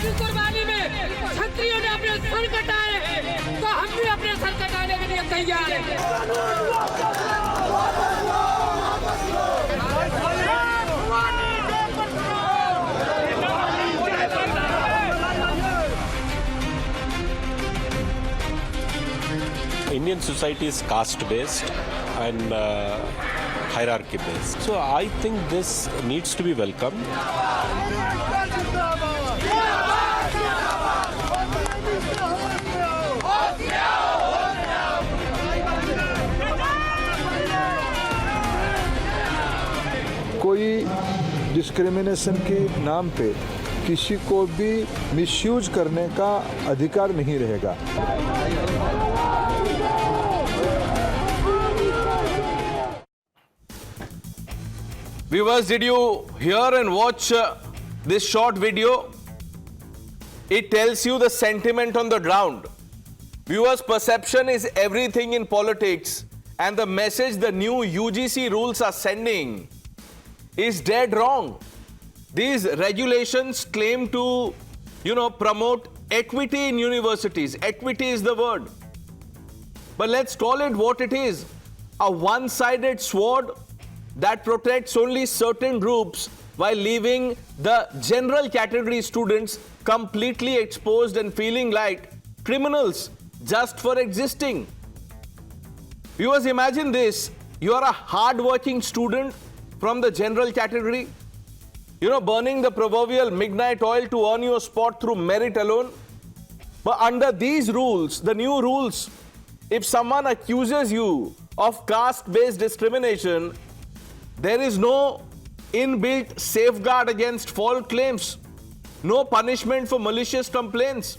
इस कुर्बानी में क्षत्रियों ने अपने सर कटाए, तो हम भी अपने सर कटाने के लिए तैयार हैं। Indian society is caste-based and hierarchy-based. So I think this needs to be welcomed. कोई डिस्क्रिमिनेशन के नाम पे किसी को भी मिसयूज करने का अधिकार नहीं रहेगा। Viewers, did you hear and watch this short video? It tells you the sentiment on the ground. Viewers, perception is everything in politics, and the message the new UGC rules are sending is dead wrong. These regulations claim to, promote equity in universities. Equity is the word. But let's call it what it is. A one-sided sword that protects only certain groups while leaving the general category students completely exposed and feeling like criminals just for existing. Viewers, imagine this. You are a hard-working student from the general category, burning the proverbial midnight oil to earn your spot through merit alone. But under these rules, the new rules, if someone accuses you of caste-based discrimination, there is no inbuilt safeguard against false claims, no punishment for malicious complaints,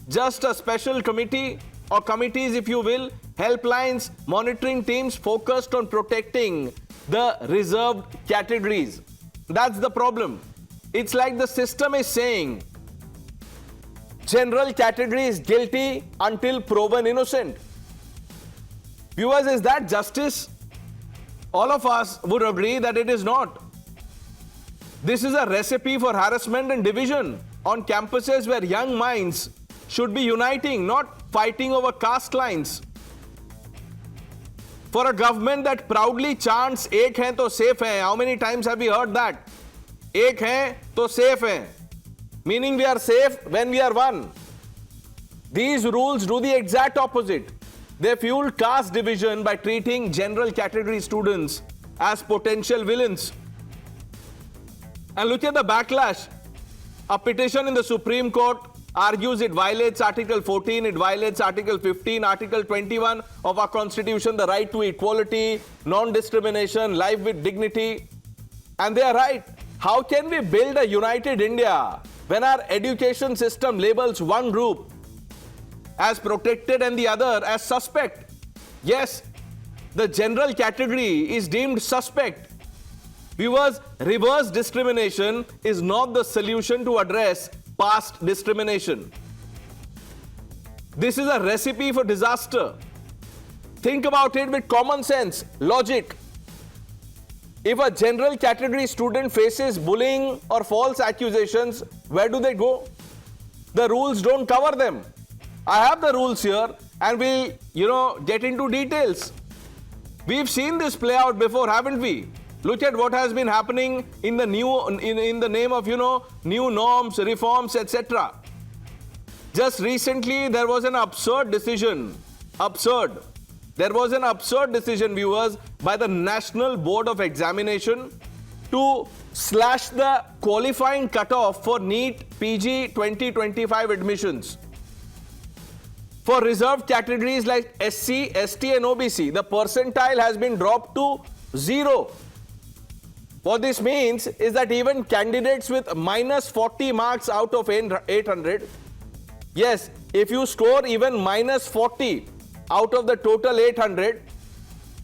just a special committee or committees, if you will, helplines, monitoring teams focused on protecting the reserved categories. That's the problem. It's like the system is saying general category is guilty until proven innocent. Viewers, is that justice? All of us would agree that it is not. This is a recipe for harassment and division on campuses where young minds should be uniting, not fighting over caste lines. For a government that proudly chants, "Ek hai to safe hai," how many times have we heard that? Ek hai to safe hai. Meaning we are safe when we are one. These rules do the exact opposite. They fuel caste division by treating general category students as potential villains. And look at the backlash. A petition in the Supreme Court argues it violates Article 14, it violates Article 15, Article 21 of our Constitution, the right to equality, non-discrimination, life with dignity. And they are right. How can we build a united India when our education system labels one group as protected and the other as suspect? Yes, the general category is deemed suspect. Viewers, reverse discrimination is not the solution to address past discrimination. This is a recipe for disaster. Think about it with common sense, logic. If a general category student faces bullying or false accusations, where do they go? The rules don't cover them. I have the rules here and we'll, get into details. We've seen this play out before, haven't we? Look at what has been happening in the in the name of, new norms, reforms, etc. Just recently, there was an absurd decision. There was an absurd decision, viewers, by the National Board of Examination to slash the qualifying cutoff for NEET PG 2025 admissions. For reserved categories like SC, ST and OBC, the percentile has been dropped to 0. What this means is that even candidates with minus 40 marks out of 800, yes, if you score even minus 40 out of the total 800,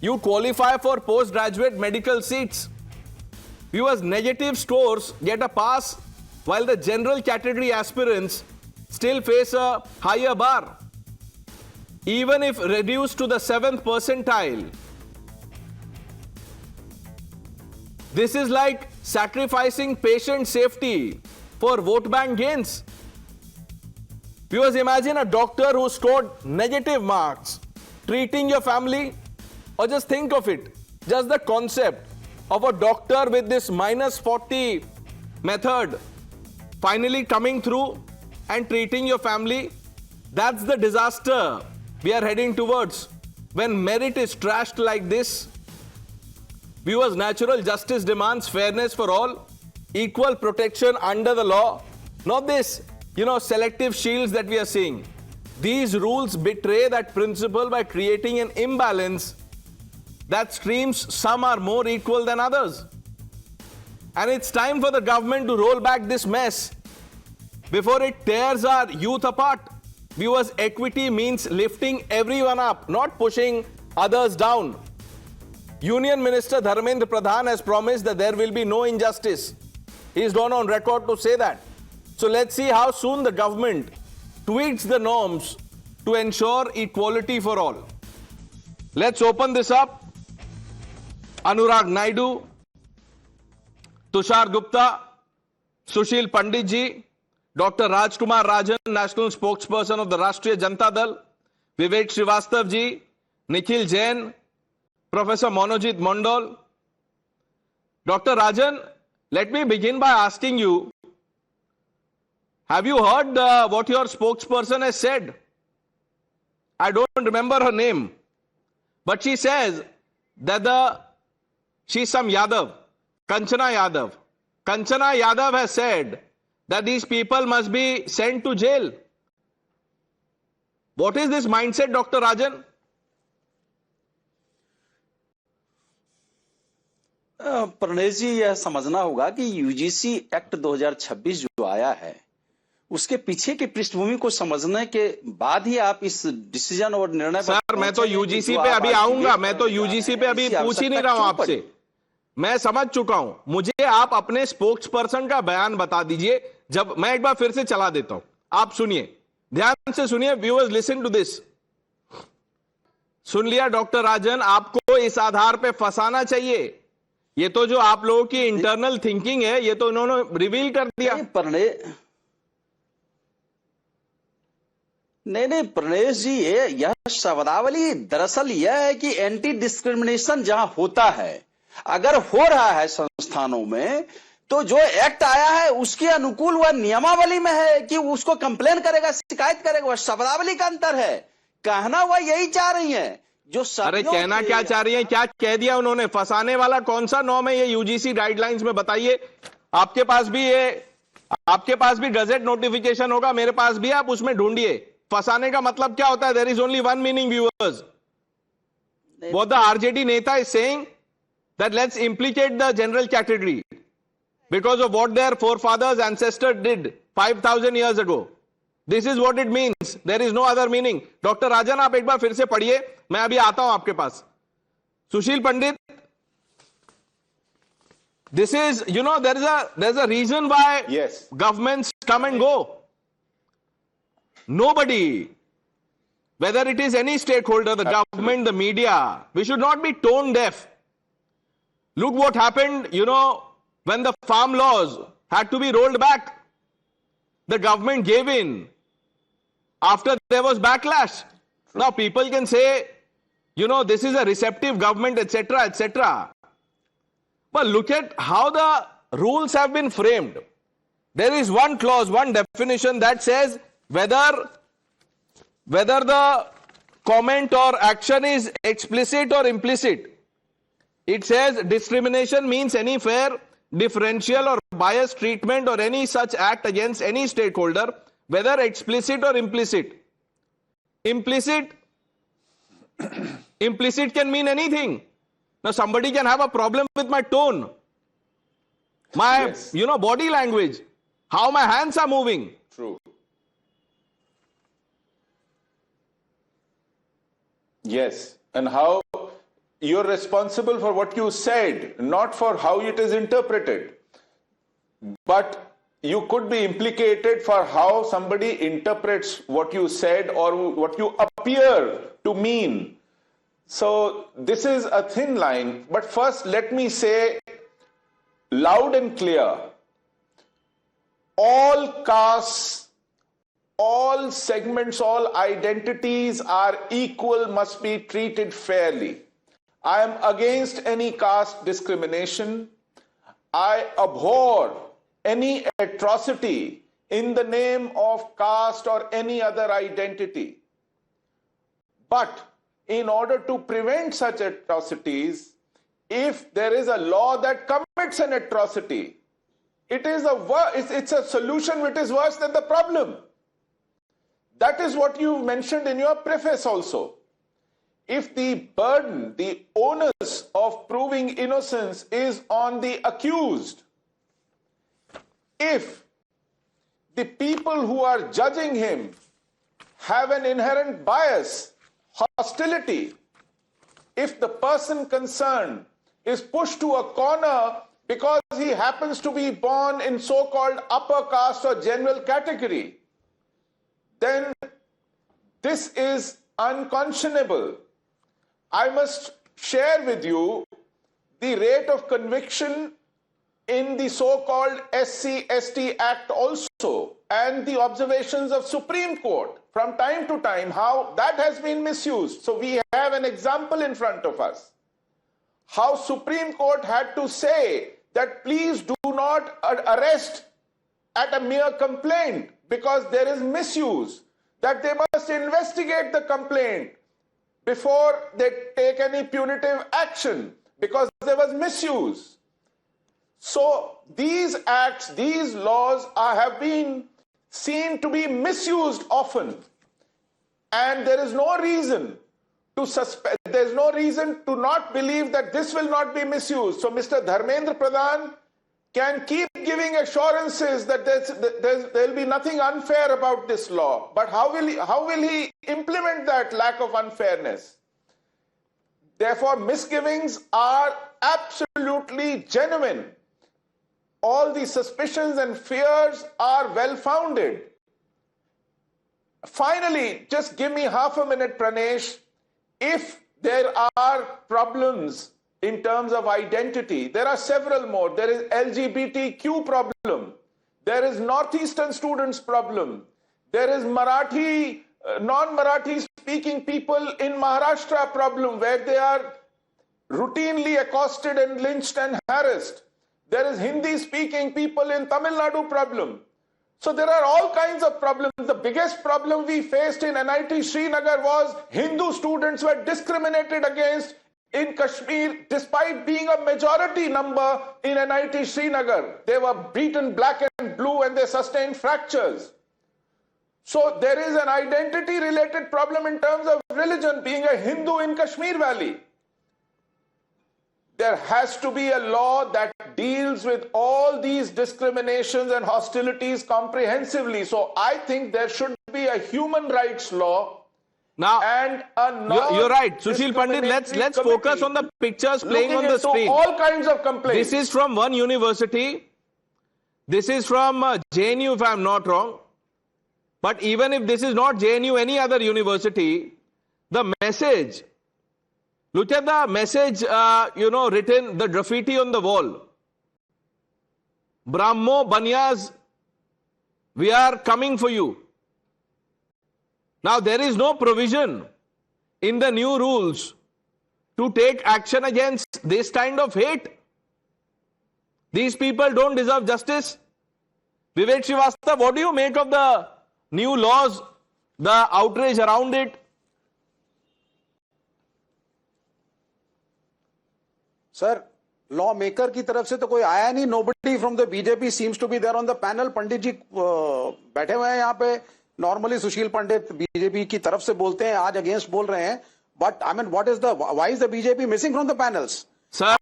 you qualify for postgraduate medical seats. Viewers, negative scores get a pass while the general category aspirants still face a higher bar. Even if reduced to the 7th percentile, this is like sacrificing patient safety for vote bank gains. Viewers, imagine a doctor who scored negative marks treating your family, or just think of it, just the concept of a doctor with this -40 method finally coming through and treating your family. That's the disaster we are heading towards when merit is trashed like this. Viewers, natural justice demands fairness for all, equal protection under the law, not this, selective shields that we are seeing. These rules betray that principle by creating an imbalance that streams some are more equal than others. And it's time for the government to roll back this mess before it tears our youth apart. Viewers, equity means lifting everyone up, not pushing others down. Union Minister Dharmendra Pradhan has promised that there will be no injustice. He's gone on record to say that. So let's see how soon the government tweaks the norms to ensure equality for all. Let's open this up. Anurag Naidu, Tushar Gupta, Sushil Pandit ji, Dr. Rajkumar Rajan, National Spokesperson of the Rashtriya Janata Dal, Vivek Srivastav ji, Nikhil Jain, Professor Monojit Mondal. Dr. Rajan, let me begin by asking you, have you heard what your spokesperson has said? I don't remember her name, but she says that she's some Yadav, Kanchana Yadav. Kanchana Yadav has said that these people must be sent to jail. What is this mindset, Dr. Rajan? Pranesh जी, यह समझना होगा कि UGC act 2026 जो आया है उसके पीछे की पृष्ठभूमि को समझने के बाद ही आप इस डिसीजन और निर्णय पर। सर, मैं तो यूजीसी पे अभी आऊंगा, मैं तो यूजीसी पे अभी पूछ ही नहीं रहा हूं आपसे। मैं समझ चुका हूं, मुझे आप अपने स्पोक्स पर्सन का बयान बता दीजिए। जब मैं एक बार फिर से चला देता हूं, आप सुनिए, ध्यान से सुनिए। Viewers, listen to this. सुन लिया डॉक्टर राजन, आपको इस आधार पे फंसाना चाहिए। ये तो जो आप लोगों की इंटरनल थिंकिंग है, ये तो उन्होंने रिवील कर दिया। नहीं प्रणेश जी, यह शब्दावली दरअसल यह है कि एंटी डिस्क्रिमिनेशन जहां होता है, अगर हो रहा है संस्थानों में, तो जो एक्ट आया है उसके अनुकूल वह नियमावली में है कि उसको कंप्लेन करेगा, शिकायत करेगा। वह शब्दावली का अंतर है। कहना वह यही चाह रही है जो। अरे कहना क्या चाह रही है? क्या कह दिया उन्होंने? फंसाने वाला कौन सा नॉर्म है ये यूजीसी गाइडलाइंस में? बताइए। आपके पास भी गजेट नोटिफिकेशन होगा, मेरे पास भी, आप उसमें ढूंढिए। फंसाने का मतलब क्या होता है? There is only one meaning, viewers. What the RJD neta is saying that let's implicate the general category because of what their forefathers, ancestors did 5,000 years ago. This is what it means. There is no other meaning. Dr. Rajan, आप एक बार फिर से पढ़िए, मैं अभी आता हूं आपके पास। सुशील पंडित, this is, there's a reason why governments come and go. Nobody, whether it is any stakeholder, the government, the media, we should not be tone deaf. Look what happened, when the farm laws had to be rolled back. The government gave in after there was backlash. Now people can say, this is a receptive government, etc., etc. But look at how the rules have been framed. There is one clause, one definition that says whether the comment or action is explicit or implicit. It says discrimination means any fair, differential or biased treatment or any such act against any stakeholder, whether explicit or implicit. Implicit can mean anything. Now somebody can have a problem with my tone, my body language, how my hands are moving. True. Yes, and how you're responsible for what you said, not for how it is interpreted. But you could be implicated for how somebody interprets what you said or what you appear to mean. So this is a thin line. But first, let me say loud and clear, all castes all segments, all identities are equal, must be treated fairly. I am against any caste discrimination. I abhor any atrocity in the name of caste or any other identity. But in order to prevent such atrocities, if there is a law that commits an atrocity, it's a solution which is worse than the problem. That is what you mentioned in your preface also. If the burden, the onus of proving innocence is on the accused, if the people who are judging him have an inherent bias, hostility, if the person concerned is pushed to a corner because he happens to be born in so-called upper caste or general category, then this is unconscionable. I must share with you the rate of conviction in the so-called SC/ST Act also, and the observations of Supreme Court from time to time, how that has been misused. So we have an example in front of us, how Supreme Court had to say that please do not arrest at a mere complaint because there is misuse, that they must investigate the complaint before they take any punitive action because there was misuse. So these acts, these laws have been seen to be misused often, and there is no reason to suspect, there is no reason to not believe that this will not be misused. So Mr. Dharmendra Pradhan can keep giving assurances that there will be nothing unfair about this law, but how will he implement that lack of unfairness? Therefore, misgivings are absolutely genuine. All the suspicions and fears are well-founded. Finally, just give me half a minute, Pranesh. If there are problems in terms of identity, there are several more. There is LGBTQ problem. There is Northeastern students problem. There is Marathi, non-Marathi speaking people in Maharashtra problem, where they are routinely accosted and lynched and harassed. There is Hindi-speaking people in Tamil Nadu problem. So there are all kinds of problems. The biggest problem we faced in NIT Srinagar was Hindu students were discriminated against in Kashmir despite being a majority number in NIT Srinagar. They were beaten black and blue and they sustained fractures. So there is an identity-related problem in terms of religion, being a Hindu in Kashmir Valley. There has to be a law that deals with all these discriminations and hostilities comprehensively. So I think there should be a human rights law. Now, and you're right, Sushil Pandit. Let's focus on the pictures playing on the screen. All kinds of complaints. This is from one university. This is from JNU, if I'm not wrong. But even if this is not JNU, any other university, the message. Look at the message, written, the graffiti on the wall. Brahmo Banyas, we are coming for you. Now, there is no provision in the new rules to take action against this kind of hate. These people don't deserve justice. Vivek Srivastava, what do you make of the new laws, the outrage around it? Sir lawmaker की तरफ से तो कोई आया नहीं. Nobody from the BJP seems to be there on the panel. Pandit ji बैठे हुए हैं यहाँ पे. नॉर्मली सुशील पंडित बीजेपी की तरफ से बोलते हैं, आज अगेंस्ट बोल रहे हैं. But I mean what is the why is the BJP missing from the panels? Sir,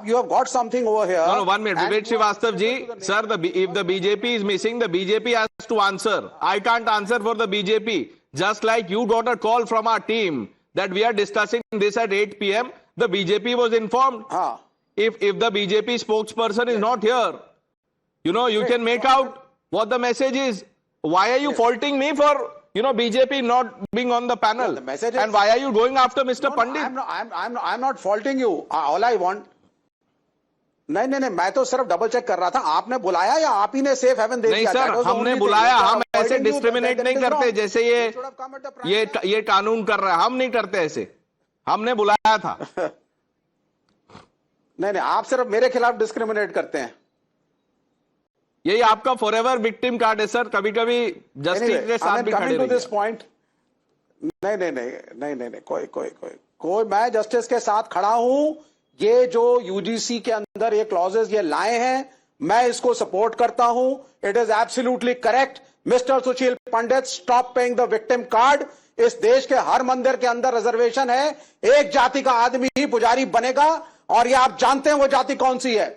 you have got something over here. No, 1 minute. Vivek Srivastava ji, sir, if the BJP is missing, the BJP has to answer. I can't answer for the BJP. Just like you got a call from our team that we are discussing this at 8 p.m., the BJP was informed. If the BJP spokesperson is not here, you can make out what the message is. Why are you faulting me for, BJP not being on the panel? The message is, and why are you going after Mr. Pandit? I'm not faulting you. All I want. नहीं नहीं नहीं, मैं तो सिर्फ double check कर रहा था, आपने बुलाया या आप ही ने सेफ हेवन दे नहीं दिया? सर, हमने बुलाया, हम ऐसे डिस्क्रिमिनेट नहीं करते जैसे ये कानून कर रहा है, हम नहीं करते ऐसे, हमने बुलाया था। नहीं नहीं, आप सिर्फ मेरे खिलाफ डिस्क्रिमिनेट करते हैं। यही आपका फॉरएवर विक्टिम कार्ड है सर, कभी कभी जस्टिस के साथ भी खड़े रहिए। दिस पॉइंट नहीं नहीं नहीं नहीं नहीं नहीं, कोई मैं जस्टिस के साथ खड़ा हूं। ये जो यूजीसी के अंदर ये क्लॉजेस ये लाए हैं, मैं इसको सपोर्ट करता हूं। It is absolutely correct. Mister Sushil Pandit, stop paying the victim card. इस देश के हर मंदिर के अंदर रिजर्वेशन है, एक जाति का आदमी ही पुजारी बनेगा, और ये आप जानते हैं वो जाति कौन सी है।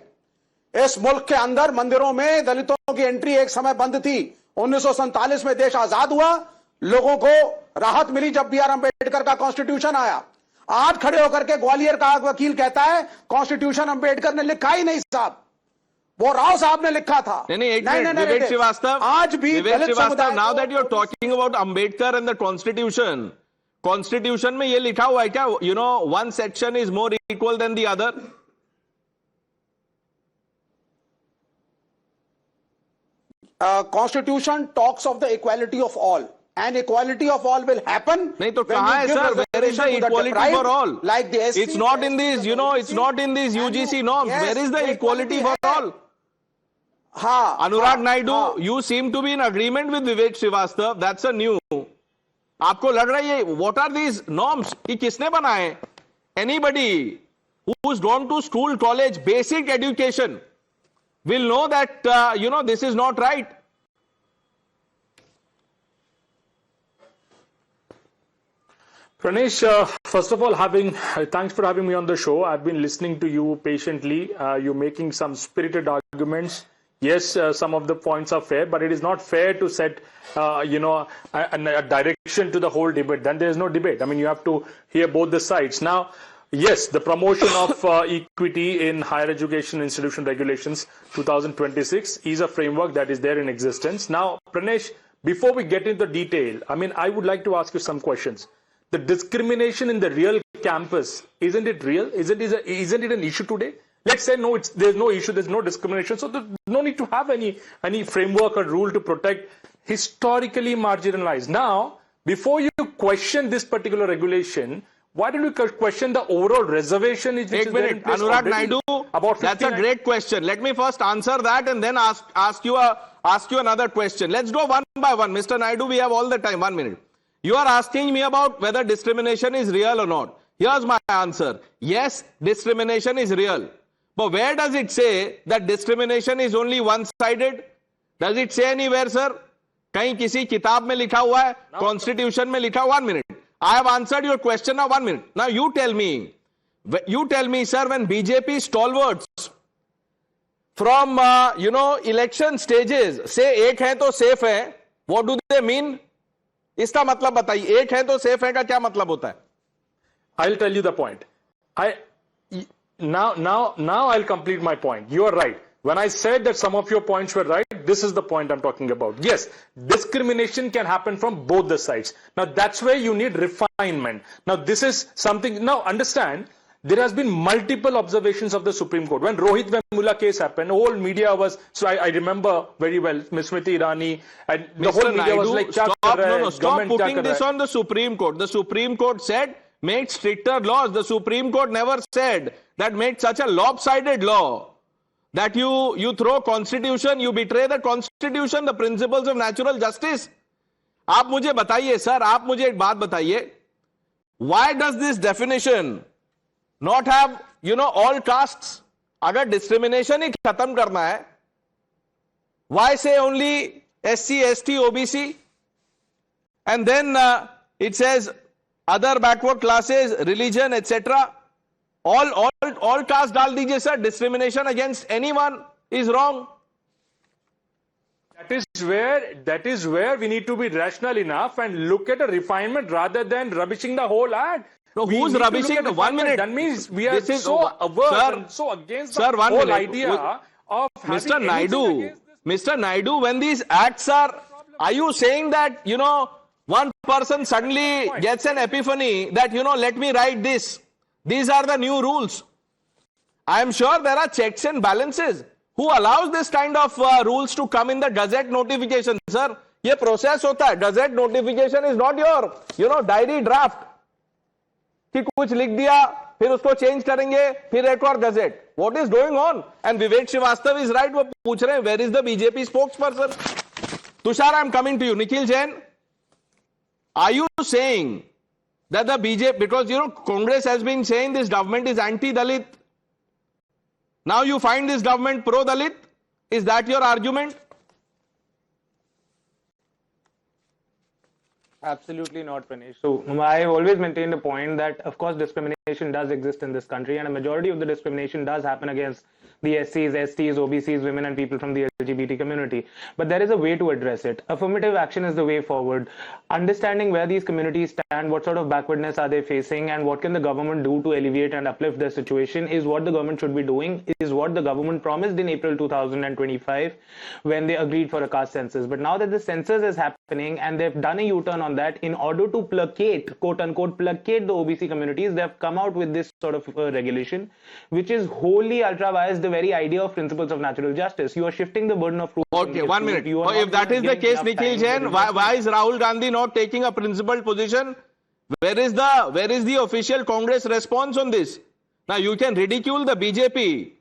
इस मुल्क के अंदर मंदिरों में दलितों की एंट्री एक समय बंद थी। 1947 में देश आजाद हुआ, लोगों को राहत मिली जब B.R. अंबेडकर का कॉन्स्टिट्यूशन आया। आज खड़े होकर के ग्वालियर का वकील कहता है कॉन्स्टिट्यूशन अंबेडकर ने लिखा ही नहीं साहब, वो राव साहब ने लिखा था। नहीं, विवेक श्रीवास्तव, आज भी Vivek Srivastava, now that you are talking about Ambedkar and the constitution में ये लिखा हुआ है क्या, you know, one section is more equal than the other? Constitution talks of the equality of all, and equality of all will happen. नहीं तो कहाँ है sir, where is the equality for all? Like the SC, it's not in these, you know, it's not in these UGC norms. Yes, where is the equality for all? हाँ, Anurag Naidu, you seem to be in agreement with Vivek Srivastava. That's a new. आपको लग रहा है what are these norms? ये किसने बनाए? Anybody who's gone to school, college, basic education will know that you know, this is not right. Pranesh, first of all, thanks for having me on the show. I've been listening to you patiently. You're making some spirited arguments. Yes, some of the points are fair, but it is not fair to set, you know, a direction to the whole debate. Then there is no debate. I mean, you have to hear both the sides. Now, yes, the promotion of equity in higher education institution regulations 2026 is a framework that is there in existence. Now, Pranesh, before we get into detail, I mean, I would like to ask you some questions. The discrimination in the real campus, isn't it real? Isn't it an issue today? Let's say no, there's no issue, there's no discrimination, so there's no need to have any framework or rule to protect historically marginalized. Now, before you question this particular regulation, why don't you question the overall reservation? Wait, Anurag Naidu, that's a great question. Let me first answer that and then ask you another question. Let's go one by one. Mr. Naidu, we have all the time. 1 minute. You are asking me about whether discrimination is real or not. Here's my answer. Yes, discrimination is real. But where does it say that discrimination is only one-sided? Does it say anywhere, sir? कहीं किसी किताब में लिखा हुआ है, constitution में लिखा हुआ? 1 minute. I have answered your question now. 1 minute. Now you tell me, sir, when BJP stalwarts from, you know, election stages say एक है तो safe है, what do they mean? इसका मतलब बताइए, एक है तो safe है का क्या मतलब होता है? I'll tell you the point. Now I'll complete my point. You are right. When I said that some of your points were right, this is the point I'm talking about. Yes, discrimination can happen from both the sides. Now that's where you need refinement. Now this is something, now understand, there has been multiple observations of the Supreme Court. When Rohit Vemula case happened, whole media was, so I remember very well, Ms. Smriti Irani, and the whole media was like, stop putting this on the Supreme Court. The Supreme Court said, make stricter laws. The Supreme Court never said that make such a lopsided law that you throw constitution, you betray the constitution, the principles of natural justice. आप मुझे बताइए sir, आप मुझे एक बात बताइए, why does this definition not have, you know, all castes? अगर discrimination ही खत्म करना है, why say only SC, ST, OBC? And then it says other backward classes, religion, etc. All caste डाल दीजिए sir. Discrimination against anyone is wrong. That is where we need to be rational enough and look at a refinement rather than rubbishing the whole act. No, who's rubbishing? 1 minute. That means we are so averse and so against the whole idea of Mr. Naidu, when these acts are you saying that, you know, one person suddenly gets an epiphany that, you know, let me write this. These are the new rules. I am sure there are checks and balances. Who allows this kind of rules to come in the Gazette notification, sir? ये process होता है. Gazette notification is not your, diary draft. कि कुछ लिख दिया, फिर उसको change करेंगे, फिर एक और Gazette. What is going on? And Vivek Srivastava is right. वो पूछ रहे हैं, where is the BJP spokesperson? Tushar, I am coming to you. Nikhil Jain, are you saying that the BJP, because Congress has been saying this government is anti-Dalit. Now you find this government pro-Dalit? Is that your argument? Absolutely not, Pranesh. So I have always maintained the point that, of course, discrimination does exist in this country, and a majority of the discrimination does happen against the SCs, STs, OBCs, women and people from the LGBT community. But there is a way to address it. Affirmative action is the way forward. Understanding where these communities stand, what sort of backwardness are they facing, and what can the government do to alleviate and uplift their situation is what the government should be doing, is what the government promised in April 2025 when they agreed for a caste census. But now that the census is happening and they've done a U-turn on that, in order to placate, quote-unquote, placate the OBC communities, they've come out with this sort of regulation, which is wholly ultra-biased the very idea of principles of natural justice. You are shifting the burden of proof. Okay, 1 minute. If that is the case, Nikhil Jain, why is Rahul Gandhi not taking a principled position? Where is the official Congress response on this? Now you can ridicule the BJP,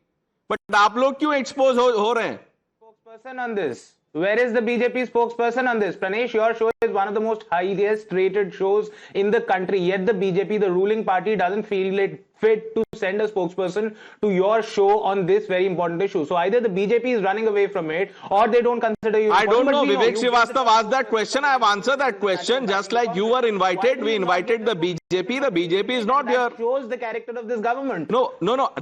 but आप लोग क्यों expose हो रहे हैं? Spokesperson on this. Where is the BJP spokesperson on this? Pranesh, your show is one of the most highest rated shows in the country. Yet the BJP, the ruling party, doesn't feel it fit to send a spokesperson to your show on this very important issue. So either the BJP is running away from it, or they don't consider you. I don't know. Vivek Srivastava asked that question. I have answered that question. Just like you were invited, we invited the BJP. The BJP is not here. That shows the character of this government. No.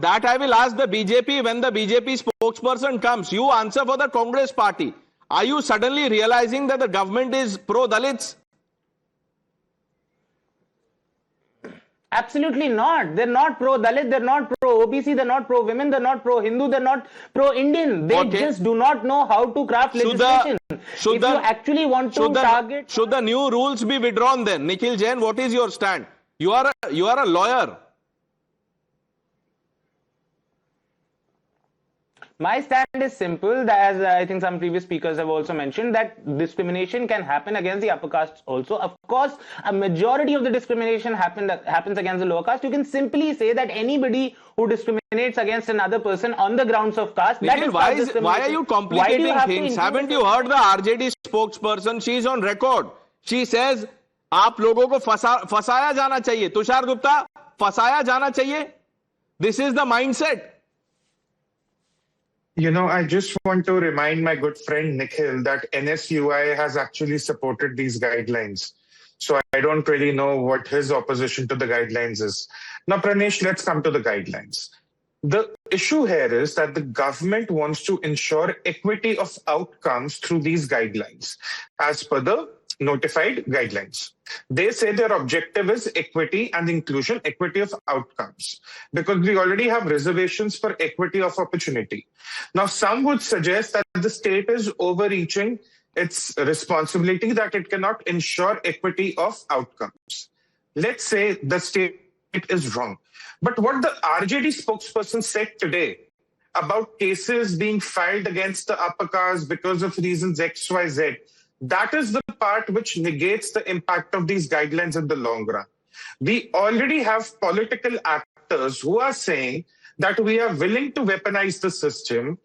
That I will ask the BJP when the BJP spokesperson comes. You answer for the Congress party. Are you suddenly realizing that the government is pro-Dalits? Absolutely not. They're not pro-Dalit, they're not pro-OBC, they're not pro-women, they're not pro-Hindu, they're not pro-Indian. They just do not know how to craft legislation. If you actually want to target... Should the new rules be withdrawn then? Nikhil Jain, what is your stand? You are a lawyer. My stand is simple, as I think some previous speakers have also mentioned, that discrimination can happen against the upper castes also. Of course, a majority of the discrimination happens against the lower caste. You can simply say that anybody who discriminates against another person on the grounds of caste, Nikhil, why are you complicating things? Haven't you heard the RJD spokesperson? She is on record. She says, आप लोगों को फसाया जाना चाहिए. तुषार गुप्ता, फसाया जाना चाहिए. This is the mindset. I just want to remind my good friend Nikhil that NSUI has actually supported these guidelines. So I don't really know what his opposition to the guidelines is. Now, Pranesh, let's come to the guidelines. The issue here is that the government wants to ensure equity of outcomes through these guidelines, as per the notified guidelines. They say their objective is equity and inclusion, equity of outcomes, because we already have reservations for equity of opportunity. Now, some would suggest that the state is overreaching its responsibility, that it cannot ensure equity of outcomes. Let's say the state is wrong. But what the RJD spokesperson said today about cases being filed against the upper caste because of reasons X, Y, Z, that is the part which negates the impact of these guidelines in the long run. We already have political actors who are saying that we are willing to weaponize the system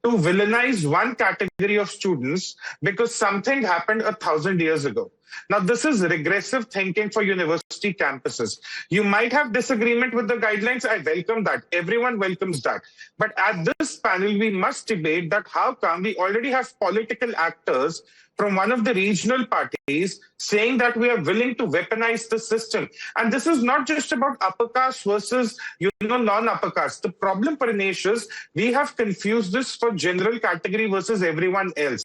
to villainize one category of students because something happened 1,000 years ago. Now, this is regressive thinking for university campuses. You might have disagreement with the guidelines. I welcome that. Everyone welcomes that. But at this panel, we must debate that how come we already have political actors from one of the regional parties saying that we are willing to weaponize the system. And this is not just about upper caste versus, non-upper caste. The problem, Pranesh, is we have confused this for general category versus everyone else.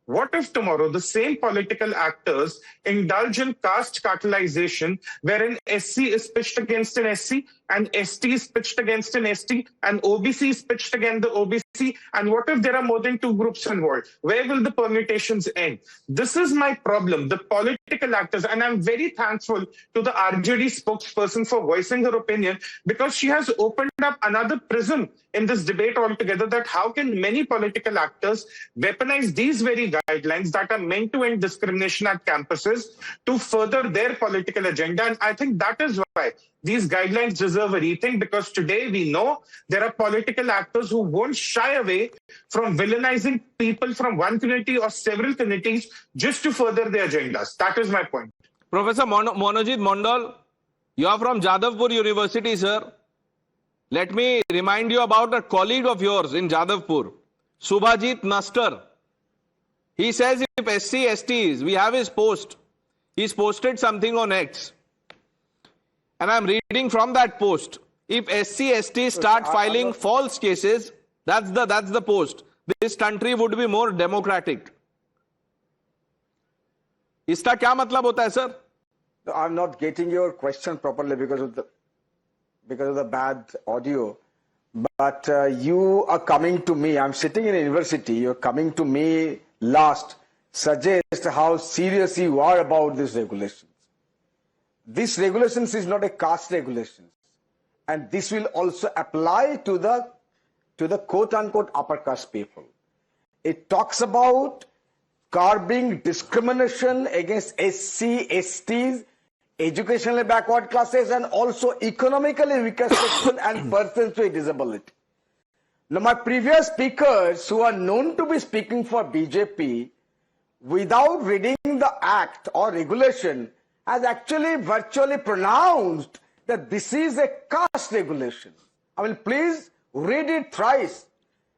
What if tomorrow the same political actors indulge in caste cartelization where an SC is pitched against an SC and ST is pitched against an ST and OBC is pitched against the OBC? And what if there are more than two groups involved? Where will the permutations end? This is my problem. The political actors, and I'm very thankful to the RJD spokesperson for voicing her opinion, because she has opened up another prism in this debate altogether, that how can many political actors weaponize these very guidelines that are meant to end discrimination at campuses to further their political agenda. And I think that is why these guidelines deserve a rethink, because today we know there are political actors who won't shy away from villainizing people from one community or several communities just to further their agendas. That is my point. Professor Monojit Mondal, you are from Jadavpur University, sir. Let me remind you about a colleague of yours in Jadavpur, Subhajit Nastar. He says if SC, STs, we have his post. He's posted something on X. And I'm reading from that post. If SC, STs start filing false cases, that's the post. This country would be more democratic. इसका क्या मतलब होता है, sir? I'm not getting your question properly because of the bad audio. But you are coming to me. I'm sitting in a university. You're coming to me last. Suggest how serious you are about these regulations. This regulations is not a caste regulation, and this will also apply to the quote-unquote upper caste people. It talks about curbing discrimination against SC, STs, educationally backward classes, and also economically weaker section and persons with disability. Now, my previous speakers who are known to be speaking for BJP, without reading the act or regulation, has actually virtually pronounced that this is a caste regulation. I mean, please read it thrice.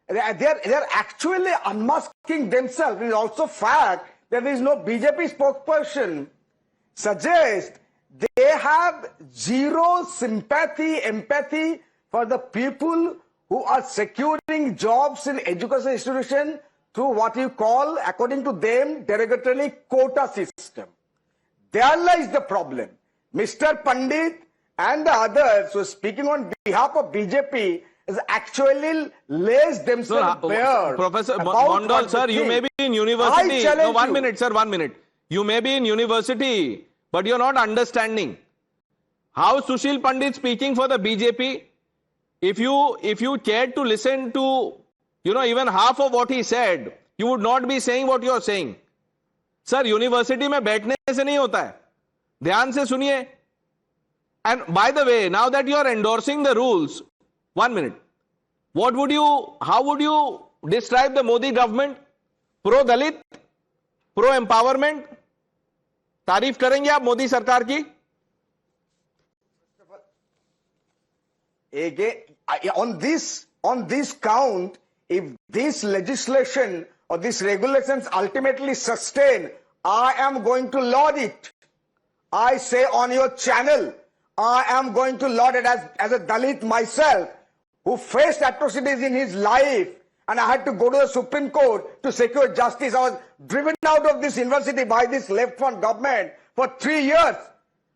They're actually unmasking themselves. It is also fact that there is no BJP spokesperson suggests they have zero sympathy, empathy for the people who are securing jobs in education institutions through what you call, according to them, derogatorily quota system. There lies the problem. Mr. Pandit and the others who are speaking on behalf of BJP is actually lays themselves bare. Professor Mondal, sir, you may be in university. No, 1 minute, sir, 1 minute. You may be in university, but you're not understanding. How Sushil Pandit speaking for the BJP, if you cared to listen to, even half of what he said, you would not be saying what you're saying. Sir, university में बैठने से नहीं होता है. ध्यान से सुनिए. And by the way, now that you are endorsing the rules, 1 minute. How would you describe the Modi government? Pro-Dalit? Pro-empowerment? तारीफ करेंगे आप मोदी सरकार की? Again, on this count, if this legislation or these regulations ultimately sustain, I am going to laud it. I say on your channel, I am going to laud it as a Dalit myself, who faced atrocities in his life, and I had to go to the Supreme Court to secure justice. I was driven out of this university by this left-front government for 3 years.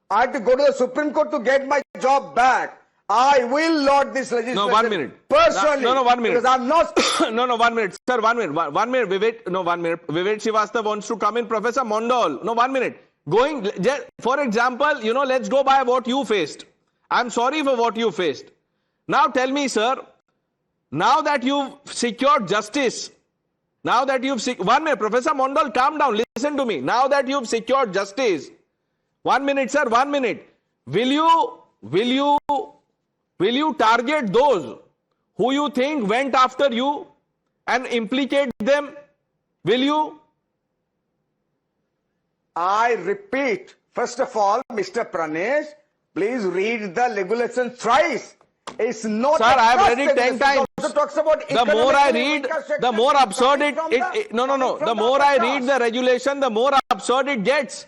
I had to go to the Supreme Court to get my job back. I will laud this legislation. No, 1 minute. Personally. No, 1 minute. Because I'm not... No, 1 minute. Sir, 1 minute. 1 minute. Vivek, 1 minute. Vivek Srivastava wants to come in. Professor Mondal. No, 1 minute. For example, let's go by what you faced. I'm sorry for what you faced. Now tell me, sir, now that you've secured justice, 1 minute, Professor Mondal, calm down, listen to me. Now that you've secured justice, 1 minute, sir, 1 minute. Will you target those who you think went after you and implicate them? Will you? I repeat, first of all, Mr. Pranesh, please read the regulation thrice. It's not. Sir, I have read it 10 times. It also talks about the more I read, the more absurd the more I read the regulation, the more absurd it gets.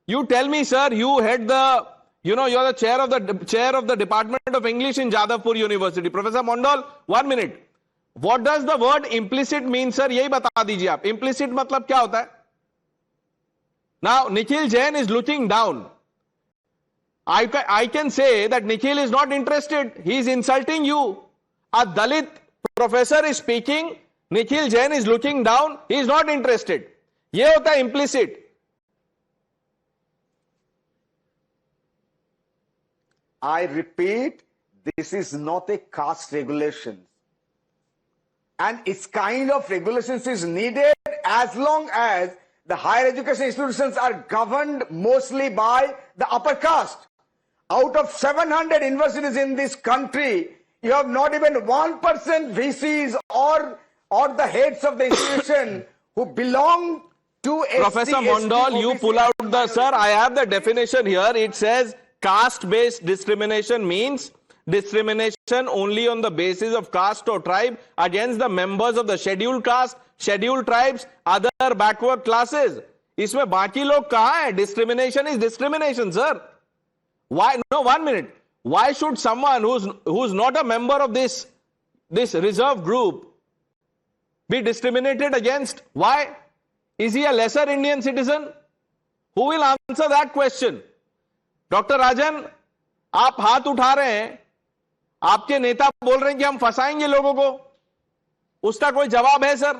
You tell me, sir, you head the, you're the chair of the Department of English in Jadavpur University. Professor Mondal, 1 minute. What does the word implicit mean, sir? यही बता दीजिए आप. Implicit मतलब क्या होता है? Now, Nikhil Jain is looking down. I can say that Nikhil is not interested. He is insulting you. A Dalit professor is speaking. Nikhil Jain is looking down. He is not interested. ये होता है implicit. I repeat, this is not a caste regulation. And its kind of regulations is needed as long as the higher education institutions are governed mostly by the upper caste. Out of 700 universities in this country, you have not even 1% VCs or the heads of the institution who belong to SC, Professor Mondal, you pull out the, sir, I have the definition here. It says caste-based discrimination means discrimination only on the basis of caste or tribe against the members of the scheduled caste, scheduled tribes, other backward classes. इसमें बाकी लोग कहाँ हैं? Discrimination is discrimination, sir. Why? No, 1 minute. Why should someone who's not a member of this reserve group be discriminated against? Why? Is he a lesser Indian citizen? Who will answer that question? Dr. Rajan, आप हाथ उठा रहे हैं, आपके नेता बोल रहे हैं कि हम फंसाएंगे लोगों को, उसका कोई जवाब है सर?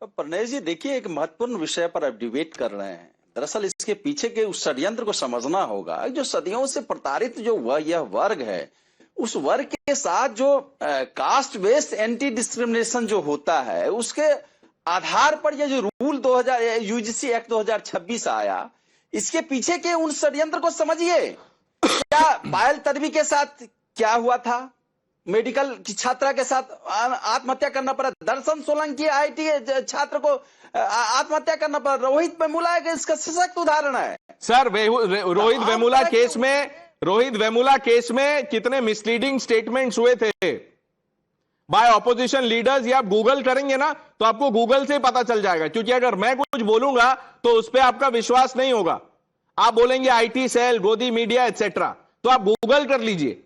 प्रणेश जी, देखिए, एक महत्वपूर्ण विषय पर आप डिबेट कर रहे हैं. दरअसल इसके पीछे के उस षड्यंत्र को समझना होगा. जो सदियों से प्रताड़ित जो यह वर्ग है, उस वर्ग के साथ जो कास्ट बेस्ड एंटी डिस्क्रिमिनेशन जो होता है, उसके आधार पर यह जो रूल यूजीसी एक्ट 2026 आया, इसके पीछे के उन षड्यंत्र को समझिए. क्या पायल तडवी के साथ क्या हुआ था? मेडिकल की छात्रा के साथ आत्महत्या करना पड़ा. दर्शन सोलंकी IIT छात्र को आत्महत्या करना पड़ा. रोहित वेमुला इसका सशक्त उदाहरण है. सर, रोहित वेमुला केस में कितने मिसलीडिंग स्टेटमेंट्स हुए थे बाय ऑपोजिशन लीडर्स, ये आप गूगल करेंगे ना तो आपको गूगल से पता चल जाएगा. क्योंकि अगर मैं कुछ बोलूंगा तो उस पर आपका विश्वास नहीं होगा. आप बोलेंगे IT सेल, गोदी मीडिया एटसेट्रा, तो आप गूगल कर लीजिए.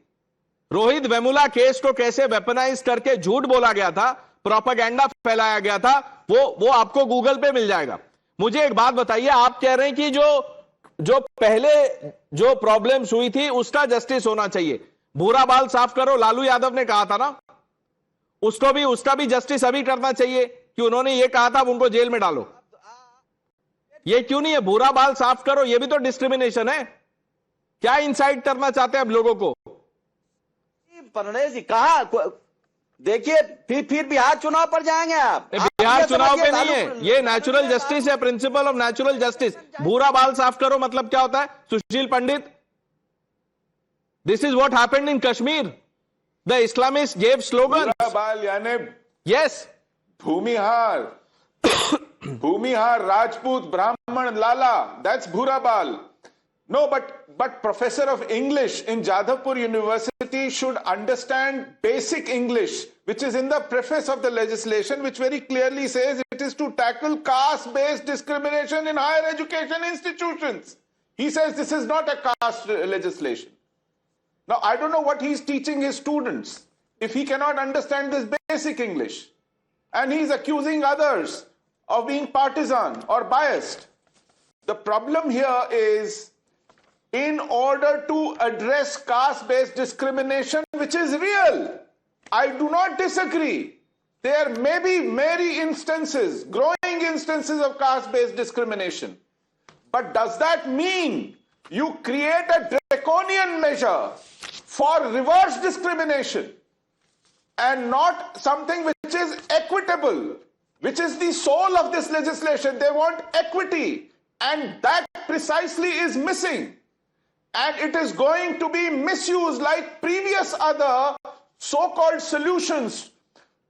रोहित वेमुला केस को कैसे वेपनाइज करके झूठ बोला गया था, प्रोपेगेंडा फैलाया गया था, वो आपको गूगल पे मिल जाएगा. मुझे एक बात बताइए, आप कह रहे हैं कि जो पहले जो प्रॉब्लम्स हुई थी उसका जस्टिस होना चाहिए. भूरा बाल साफ करो, लालू यादव ने कहा था ना, उसका भी जस्टिस अभी करना चाहिए कि उन्होंने ये कहा था, उनको जेल में डालो. ये क्यों नहीं है? भूरा बाल साफ करो, ये भी तो डिस्क्रिमिनेशन है. क्या इंसाइट करना चाहते हैं आप लोगों को? प्रणेश जी, कहा देखिए, फिर बिहार चुनाव पर जाएंगे आप. बिहार चुनाव पे नहीं है, ये नेचुरल जस्टिस है, प्रिंसिपल ऑफ नेचुरल जस्टिस. भूरा बाल साफ करो मतलब क्या होता है? Sushil Pandit, this is what happened in Kashmir. The Islamist gave slogan. भूरा बाल यानी यस, भूमिहार, राजपूत, ब्राह्मण, लाला, that's भूरा बाल. No, but professor of English in Jadavpur University should understand basic English, which is in the preface of the legislation, which very clearly says it is to tackle caste-based discrimination in higher education institutions. He says this is not a caste legislation. Now, I don't know what he's teaching his students if he cannot understand this basic English. And he's accusing others of being partisan or biased. The problem here is, in order to address caste-based discrimination, which is real, I do not disagree. There may be many instances, growing instances of caste-based discrimination. But does that mean you create a draconian measure for reverse discrimination and not something which is equitable, which is the soul of this legislation? They want equity, and that precisely is missing. And it is going to be misused like previous other so-called solutions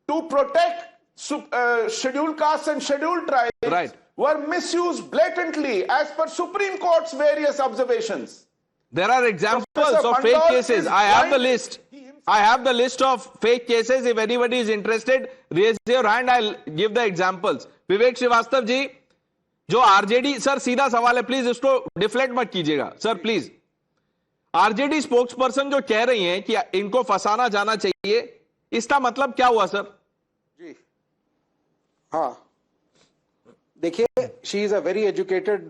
to protect scheduled castes and scheduled tribes, right, were misused blatantly as per Supreme Court's various observations. There are examples of fake cases. I have the list. I have the list of fake cases. If anybody is interested, raise your hand. I'll give the examples. विवेक श्रीवास्तव जी, जो RJD, sir सीधा सवाल है, please इसको deflect मत कीजिएगा sir, please. RJD spokes person जो कह रही हैं कि इनको फंसाना जाना चाहिए, इसका मतलब क्या हुआ सर? जी हाँ, देखिए, she is a very educated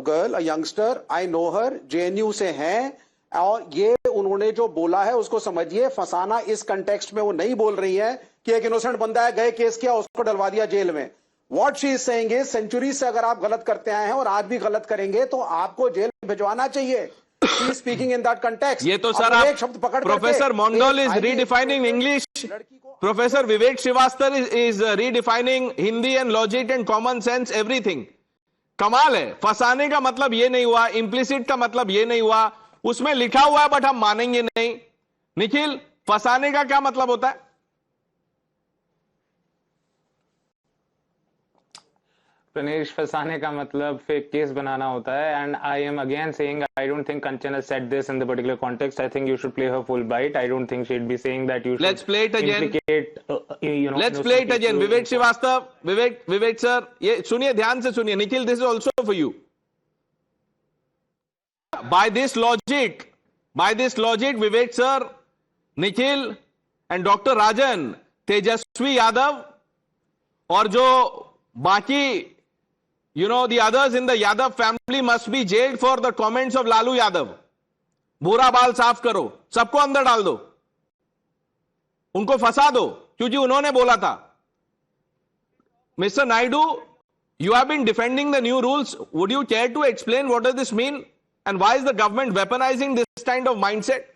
girl, a youngster, I know her, JNU से हैं, और ये उन्होंने जो बोला है उसको समझिए, फंसाना इस कंटेक्स्ट में वो नहीं बोल रही है कि एक इनोसेंट बंदा है, गए केस किया, उसको डलवा दिया जेल में। What she is saying is, century से अगर आप गलत करते आए हैं और आज भी गलत करेंगे तो आपको जेल भिजवाना चाहिए। She is speaking in that context. ये तो सर आप professor Mondol is redefining English, professor Vivek Srivastava is redefining Hindi and logic and common sense everything. कमाल है। फंसाने का मतलब ये नहीं हुआ, इंप्लिसिट का मतलब ये नहीं हुआ, उसमें लिखा हुआ है बट हम मानेंगे नहीं। निखिल, फंसाने का क्या मतलब होता है? Pranesh, फंसाने का मतलब फेक केस बनाना होता है, and I am again saying I don't think Kanchan has said this in the particular context. I think you should play her full bite. I don't think she'd be saying that you should. Let's play it again. Implicate, Let's play it again. Vivek Srivastava, Vivek sir, ये सुनिए, ध्यान से सुनिए. Nikhil, this is also for you. By this logic, Vivek sir, Nikhil and Dr. Rajan, Tejaswi Yadav और जो बाकी the others in the Yadav family must be jailed for the comments of Lalu Yadav. बुरा बाल साफ करो, सबको अंदर डाल दो, उनको फंसा दो क्योंकि उन्होंने बोला था. Mr. Naidu, you have been defending the new rules. Would you care to explain what does this mean and why is the government weaponizing this kind of mindset?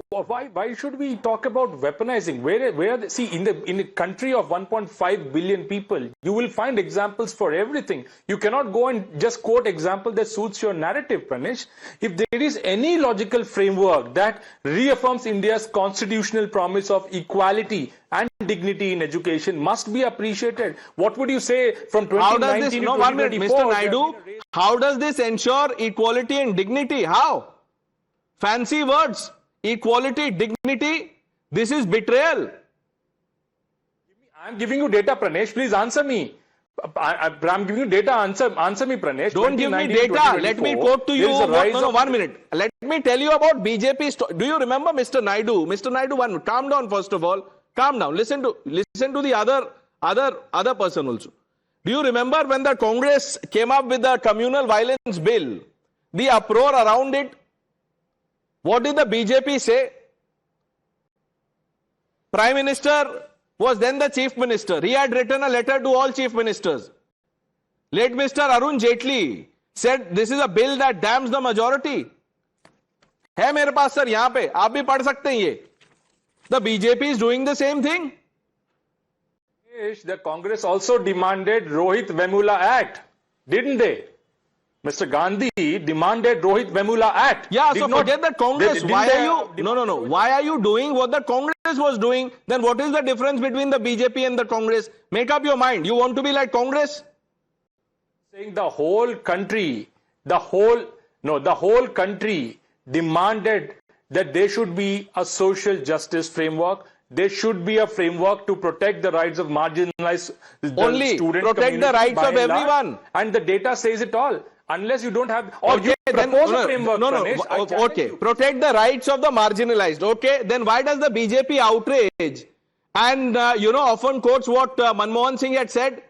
Why should we talk about weaponizing? See, in a country of 1.5 billion people, you will find examples for everything. You cannot go and just quote example that suits your narrative, Pranesh. If there is any logical framework that reaffirms India's constitutional promise of equality and dignity in education must be appreciated. What would you say from 2019 to 2024? 1 minute, Mr. Naidu, how does this ensure equality and dignity? How? Fancy words. Equality, dignity, this is betrayal. I'm giving you data, Pranesh. Please answer me. I'm giving you data. Answer me, Pranesh. Don't give me data. Let me quote to you. No, 1 minute. Let me tell you about BJP. Do you remember Mr. Naidu? Mr. Naidu, calm down first of all. Calm down. Listen to the other person also. Do you remember when the Congress came up with the communal violence bill? The uproar around it. What did the BJP say? Prime Minister was then the Chief Minister. He had written a letter to all Chief Ministers. Late Mr. Arun Jaitley said this is a bill that damns the majority. है मेरे पास sir यहां पे, आप भी पढ़ सकते हैं ये. The BJP is doing the same thing. The Congress also demanded Rohit Vemula Act, didn't they? Mr. Gandhi demanded Rohit Vemula Act. Yeah, so forget the Congress. Why are you? No. Why are you doing what the Congress was doing? Then what is the difference between the BJP and the Congress? Make up your mind. You want to be like Congress? Saying the whole country demanded that there should be a social justice framework. There should be a framework to protect the rights of marginalized only student protect the rights of everyone. And the data says it all. Unless you don't have, or okay, you propose a framework. Okay, protect the rights of the marginalized. Okay, then why does the BJP outrage and often quotes what Manmohan Singh had said,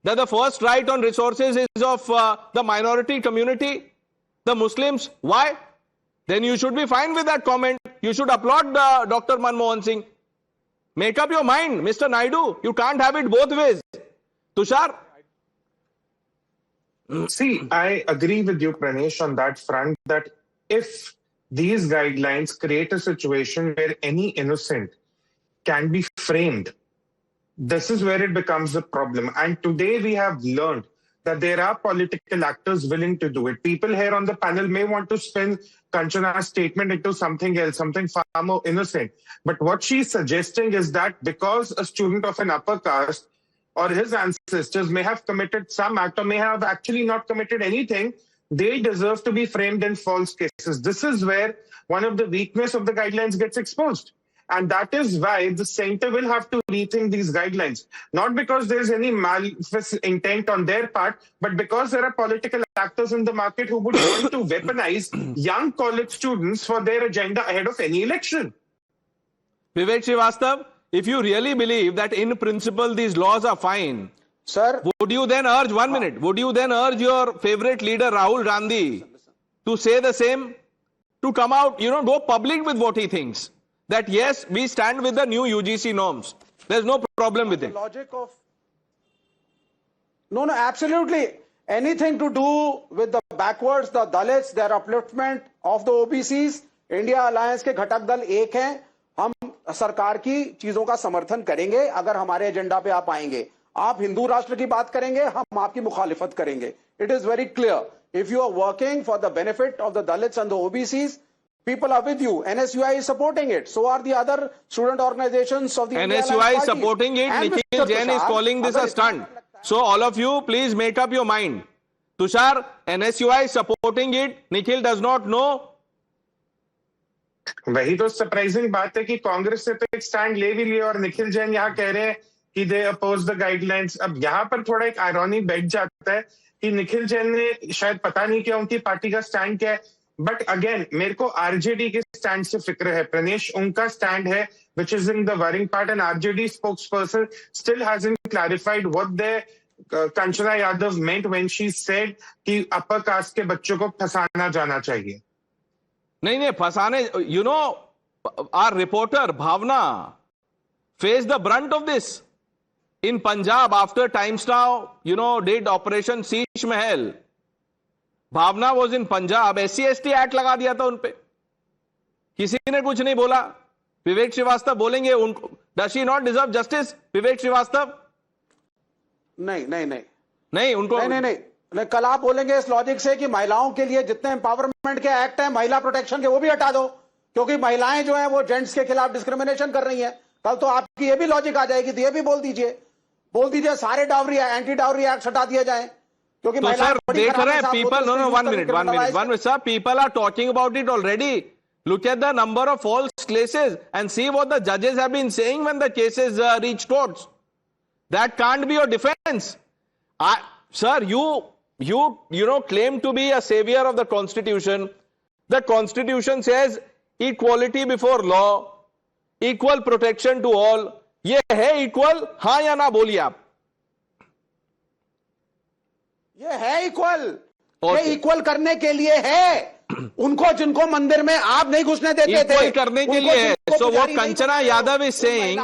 that the first right on resources is of the minority community, the Muslims? Why? Then you should be fine with that comment. You should applaud Dr. Manmohan Singh. Make up your mind, Mr. Naidu. You can't have it both ways. Tushar? See, I agree with you, Pranesh, on that front, that if these guidelines create a situation where any innocent can be framed, this is where it becomes a problem. And today we have learned that there are political actors willing to do it. People here on the panel may want to spin Kanchana's statement into something else, something far more innocent. But what she's suggesting is that because a student of an upper caste or his ancestors may have committed some act or may have actually not committed anything, they deserve to be framed in false cases. This is where one of the weakness of the guidelines gets exposed. And that is why the center will have to rethink these guidelines. Not because there's any malicious intent on their part, but because there are political actors in the market who would want to weaponize young college students for their agenda ahead of any election. Vivek Srivastava, if you really believe that in principle these laws are fine, sir, would you then urge, 1 minute, would you then urge your favorite leader Rahul Gandhi to say the same? To come out, go public with what he thinks. That yes, we stand with the new UGC norms. There's no problem with it. Logic of no, absolutely. Anything to do with the backwards, the Dalits, their upliftment of the OBCs, India Alliance के घटक दल एक हैं. हम सरकार की चीजों का समर्थन करेंगे अगर हमारे एजेंडा पे आप आएंगे. आप हिंदू राष्ट्र की बात करेंगे, हम आपकी मुखालिफत करेंगे. It is very clear. If you are working for the benefit of the Dalits and the OBCs, people are with you. NSUI is supporting it. So are the other student organizations of the India NSUI Alliance is parties. supporting it. And Nikhil Mr. Jain is Tushar, calling this a अगर stunt. So all of you, please make up your mind. Tushar, NSUI is supporting it. Nikhil does not know. वही तो surprising बात है कि कांग्रेस से तो एक stand ले भी लिया और निखिल जैन यहाँ कह रहे हैं कि दे अपोज द गाइडलाइंस. अब यहाँ पर थोड़ा एक आयरनी बैठ जाता है कि निखिल जैन ने शायद पता नहीं क्या उनकी पार्टी का स्टैंड क्या है. बट अगेन मेरे को आरजेडी के स्टैंड से फिक्र है. प्रणेश उनका स्टैंड है which is in the worrying part, and RJD spokesperson still hasn't clarified what their Kanchana Yadav meant when she said कि upper caste के बच्चों को फंसाना जाना चाहिए. नहीं फंसाने, our reporter Bhavna faced the brunt of this in Punjab after Times Now, did Operation Sheesh Mahal. Bhavna was in Punjab, SC/ST Act लगा दिया था उनपे, किसी ने कुछ नहीं बोला. विवेक श्रीवास्तव बोलेंगे उनको, does she not deserve justice? विवेक श्रीवास्तव नहीं उनको नहीं, कल आप बोलेंगे इस लॉजिक से कि महिलाओं के लिए जितने एम्पावरमेंट के एक्ट हैं, महिला प्रोटेक्शन के, वो भी हटा दो क्योंकि महिलाएं जो हैं वो जेंट्स के खिलाफ डिस्क्रिमिनेशन कर रही हैं. कल तो आपकी ये भी लॉजिक आ जाएगी, तो ये भी बोल दीजिए सारे डाउरी एंटी डाउरी एक्ट हटा दिए जाएं क्योंकि तो सर देख रहे हैं people. No 1 minute sir, people are talking about it already. Look at the number of false cases and see what the judges have been saying when the cases reach courts. That can't be your defense. Sir, you claim to be a savior of the Constitution. The Constitution says equality before law, equal protection to all. ये है equal? हाँ या ना बोलिए आप. ये है equal. ये इक्वल करने के लिए है. उनको जिनको मंदिर में आप नहीं घुसने देते थे, करने के लिए है. So what Kanchana Yadav is saying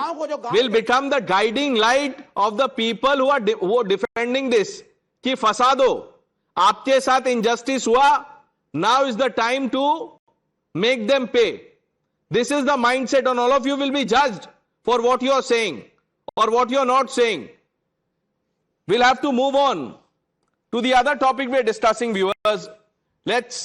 will become the guiding light of the people who are defending this. कि फंसा दो, आपके साथ injustice हुआ. Now is the time to make them pay. This is the mindset, and all of you will be judged for what you are saying or what you are not saying. We'll have to move on to the other topic we are discussing, viewers. Let's